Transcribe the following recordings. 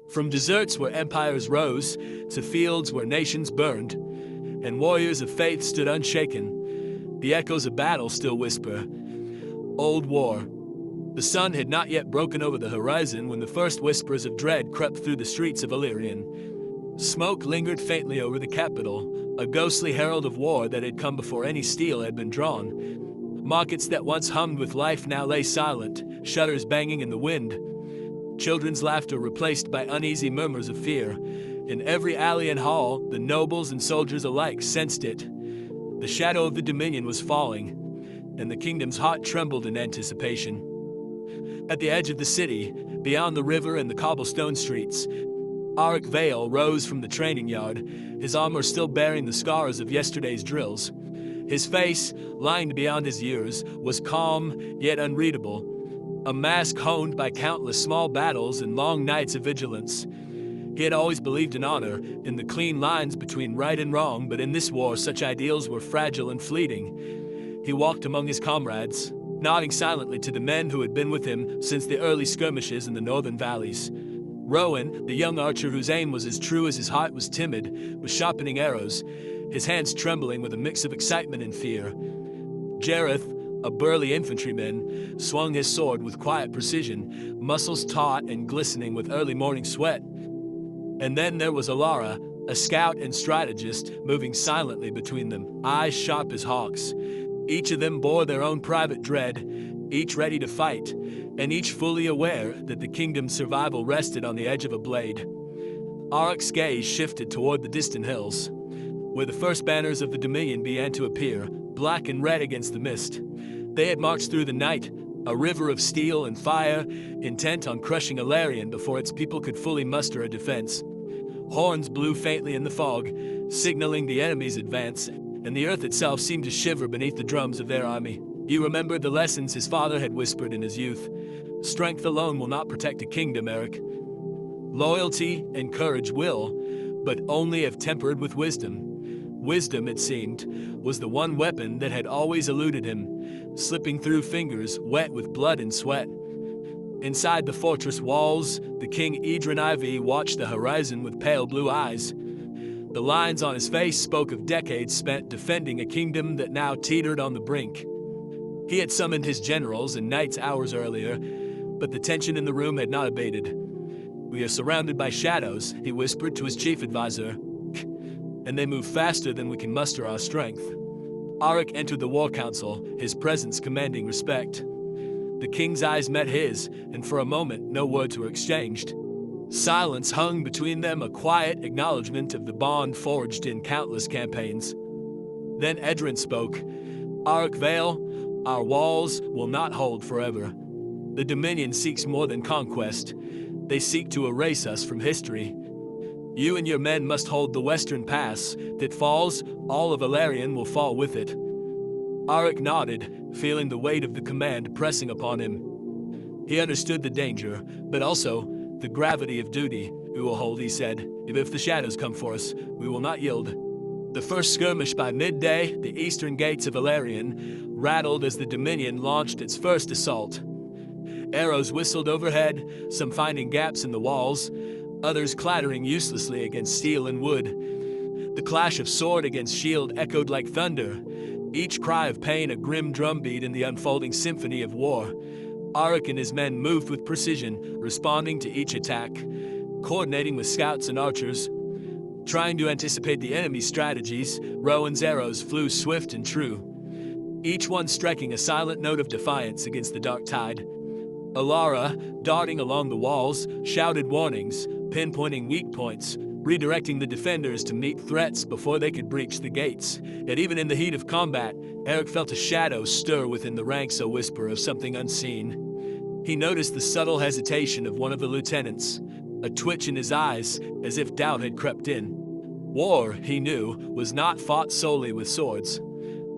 From deserts where empires rose to fields where nations burned, and warriors of faith stood unshaken, the echoes of battle still whisper, "Old war." The sun had not yet broken over the horizon when the first whispers of dread crept through the streets of Illyrian. Smoke lingered faintly over the capital, a ghostly herald of war that had come before any steel had been drawn. Markets that once hummed with life now lay silent, shutters banging in the wind. Children's laughter replaced by uneasy murmurs of fear. In every alley and hall, the nobles and soldiers alike sensed it. The shadow of the Dominion was falling, and the kingdom's heart trembled in anticipation. At the edge of the city, beyond the river and the cobblestone streets, Auric Vale rose from the training yard, his armor still bearing the scars of yesterday's drills. His face, lined beyond his years, was calm yet unreadable, a mask honed by countless small battles and long nights of vigilance. He had always believed in honor, in the clean lines between right and wrong, but in this war such ideals were fragile and fleeting. He walked among his comrades, nodding silently to the men who had been with him since the early skirmishes in the northern valleys. Rowan, the young archer whose aim was as true as his heart was timid, was sharpening arrows, his hands trembling with a mix of excitement and fear. Jareth, a burly infantryman, swung his sword with quiet precision, muscles taut and glistening with early morning sweat. And then there was Alara, a scout and strategist, moving silently between them, eyes sharp as hawks. Each of them bore their own private dread, each ready to fight, and each fully aware that the kingdom's survival rested on the edge of a blade. Auric's gaze shifted toward the distant hills, where the first banners of the Dominion began to appear, black and red against the mist. They had marched through the night, a river of steel and fire, intent on crushing Illyrian before its people could fully muster a defense. Horns blew faintly in the fog, signaling the enemy's advance, and the earth itself seemed to shiver beneath the drums of their army. He remembered the lessons his father had whispered in his youth. Strength alone will not protect a kingdom, Eric. Loyalty and courage will, but only if tempered with wisdom. Wisdom, it seemed, was the one weapon that had always eluded him, slipping through fingers wet with blood and sweat. Inside the fortress walls, the King Edrin IV watched the horizon with pale blue eyes. The lines on his face spoke of decades spent defending a kingdom that now teetered on the brink. He had summoned his generals and knights hours earlier, but the tension in the room had not abated. "We are surrounded by shadows," he whispered to his chief advisor, "and they move faster than we can muster our strength." Auric entered the war council, his presence commanding respect. The king's eyes met his, and for a moment no words were exchanged. Silence hung between them, a quiet acknowledgement of the bond forged in countless campaigns. Then Edrin spoke. "Auric Vale, our walls will not hold forever. The Dominion seeks more than conquest. They seek to erase us from history. You and your men must hold the western pass. If it falls, all of Illyrian will fall with it." Auric nodded, feeling the weight of the command pressing upon him. He understood the danger, but also the gravity of duty. "We will hold," he said. If the shadows come for us, we will not yield." The first skirmish by midday, the eastern gates of Illyrian rattled as the Dominion launched its first assault. Arrows whistled overhead, some finding gaps in the walls, others clattering uselessly against steel and wood. The clash of sword against shield echoed like thunder, each cry of pain a grim drumbeat in the unfolding symphony of war. Auric and his men moved with precision, responding to each attack, coordinating with scouts and archers. Trying to anticipate the enemy's strategies, Rowan's arrows flew swift and true, each one striking a silent note of defiance against the dark tide. Alara, darting along the walls, shouted warnings, pinpointing weak points, redirecting the defenders to meet threats before they could breach the gates. Yet even in the heat of combat, Eric felt a shadow stir within the ranks, a whisper of something unseen. He noticed the subtle hesitation of one of the lieutenants, a twitch in his eyes as if doubt had crept in. War, he knew, was not fought solely with swords,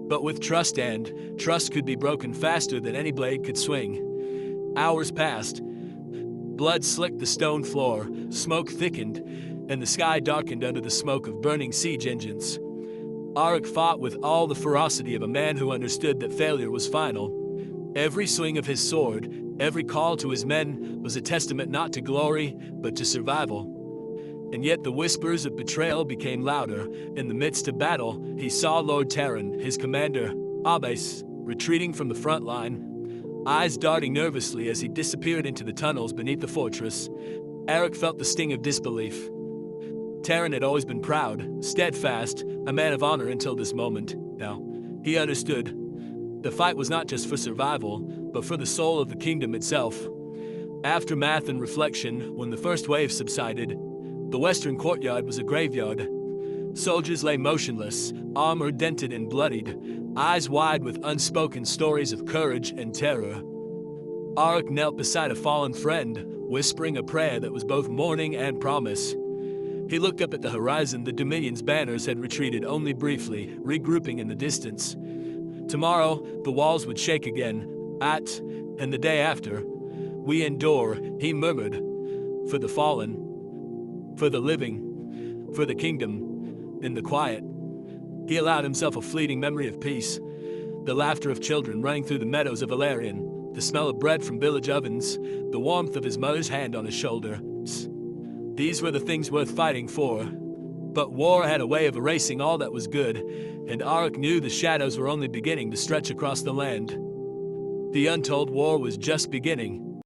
but with trust, and trust could be broken faster than any blade could swing. Hours passed. Blood slicked the stone floor, smoke thickened, and the sky darkened under the smoke of burning siege engines. Auric fought with all the ferocity of a man who understood that failure was final. Every swing of his sword, Every call to his men was a testament not to glory, but to survival. And yet the whispers of betrayal became louder. In the midst of battle, he saw Lord Terran, his commander, Abbas, retreating from the front line, eyes darting nervously as he disappeared into the tunnels beneath the fortress. Eric felt the sting of disbelief. Terran had always been proud, steadfast, a man of honor until this moment. Now, he understood. The fight was not just for survival, but for the soul of the kingdom itself. Aftermath and reflection, when the first wave subsided, the western courtyard was a graveyard. Soldiers lay motionless, armor dented and bloodied, eyes wide with unspoken stories of courage and terror. Arik knelt beside a fallen friend, whispering a prayer that was both mourning and promise. He looked up at the horizon. The Dominion's banners had retreated only briefly, regrouping in the distance. Tomorrow, the walls would shake again. And the day after, we endure, he murmured, for the fallen, for the living, for the kingdom. In the quiet, he allowed himself a fleeting memory of peace. The laughter of children running through the meadows of Valerian, the smell of bread from village ovens, the warmth of his mother's hand on his shoulder. These were the things worth fighting for. But war had a way of erasing all that was good, and Arik knew the shadows were only beginning to stretch across the land. The untold war was just beginning.